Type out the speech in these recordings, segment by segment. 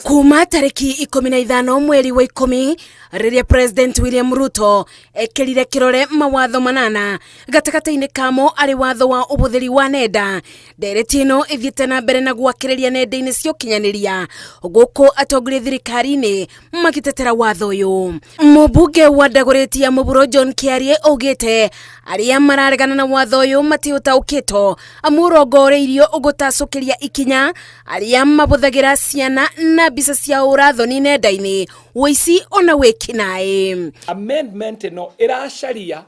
Kuma tariki 15 mweri wa 10 riria President William Ruto ekirire kirore mawatho manana gatagata-ini kamo ari watho wa ubuthiri wa nenda. Ndereti ino ithiete na mbere na gwakiriria nenda-ini cia ukinyaniria guku atongoria thirikari-ini magitetera watho uyu. Mubunge wa Dagoretti ya Muburo John Kiarie augite aria mararegana na watho uyu matiutaukito amurongoreirio ugutacukiria ikinya aria mabuthagira ciana na bisa cia urathoni nenda-ini wici ona wikinae. Amendment no irasharia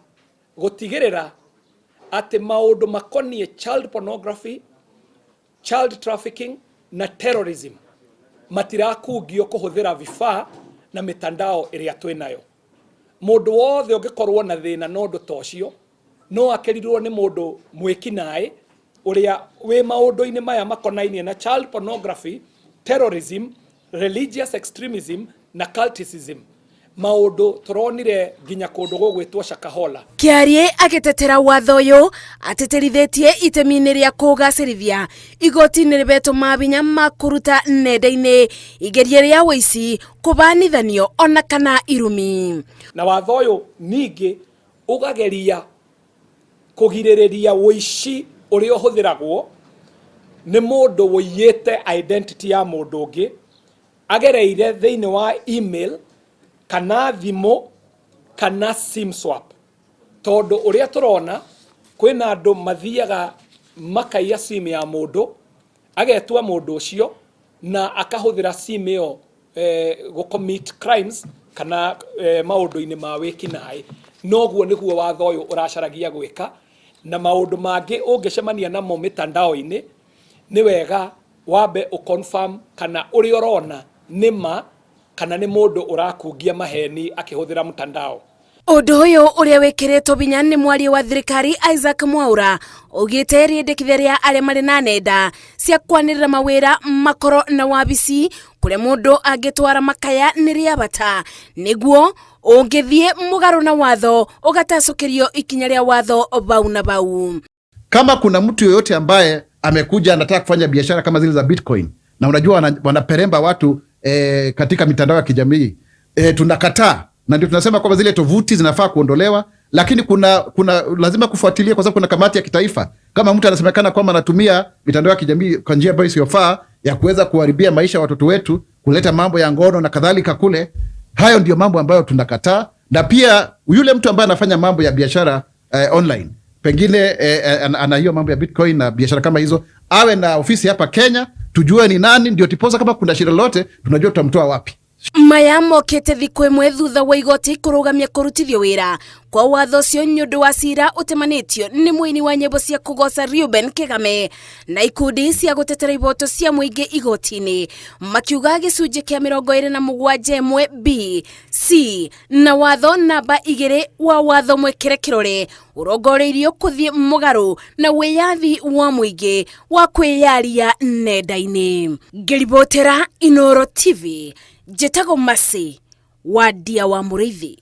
gutigirira ati maundu makonie child pornography, child trafficking na terrorism matirakungio kuhuthira vifaa na mitandao iria twinayo. Mundu wothe ungikorwo na thina na undu tocio no akirirwo ni mundu mwikinae uria wi maundu-ini maya makonainie na child pornography, terrorism, religious extremism na cultism. Maundu turonire ginya kundu gugwitwo Shakahola. Kiarie agitetera watho uyu ateterithitie itemi-ini ria kugacirithia igoti-ini ribeto mabinya makuruta nenda-ini igeria ria wici kubanithanio ona kana irumi. Na watho uyu ningi ugageria kugiririria wici uria uhuthiragwo ni mundu wiyite identity ya mundu ungi agereire thiini wa email kana thimo kana sim swap. Tondu uria turona kwina andu mathiaga makaiya sim ya mundu agetwa mundu ucio na akahuthira sim iyo go commit crimes kana maundu-ini ma wikinae. Noguo niguo watho uyu uracaragia gwika na maundu mangi ungicemania namo mitandao-ini ni wega wabe uconfirm kana uri urona nima kana ni mundu urakungia maheni akihuthira mtandao. Undu uyu uria wikiritwo binya ni mwari wa thirikari Isaac Mwaura ugite riendekithia ria aria mari na nenda cia kwanirira mawira makoro na wabici kuria mundu angitwara makaya ni ria bata niguo ungithie mugaru na watho ugatacukirio ikinya ria watho bau na bau. Kama kuna mtu yoyote ambaye amekuja anataka kufanya biashara kama zile za Bitcoin na unajua wanaperemba watu katika mitandao ya kijamii tunakataa, na ndio tunasema kwamba zile tovuti zinafaa kuondolewa, lakini kuna lazima kufuatilia kwa sababu kuna kamati ya kitaifa. Kama mtu anasemekana kwamba anatumia mitandao ya kijamii kwa njia ambayo isiyofaa ya kuweza kuharibia maisha ya watoto wetu, kuleta mambo ya ngono na kadhalika kule, hayo ndio mambo ambayo tunakataa. Na pia yule mtu ambaye anafanya mambo ya biashara online, pengine ana hiyo mambo ya Bitcoin na biashara kama hizo, awe na ofisi hapa Kenya, tujue ni nani, ndio tiposa kama kuna shida lolote tunajua tutamtoa wapi. Maya mokete thiku imwe thutha wa igoti kurugamia kurutithio wira kwa watho cio nyundu wa cira utemanitio ni muini wa nyimbo cia kugoca Reuben Kigame na ikundi cia gutetera iboto cia muingi igoti-ini makiuga gicunji kia 27 B C na watho namba 2 wa watho mwekere kirore urongoreirio kuthie mugaru na wiyathi wa muingi wa kwiyaria nenda-ini. Ngiribotera Inooro TV, Jetago Masi wa Dia wa Muriithi.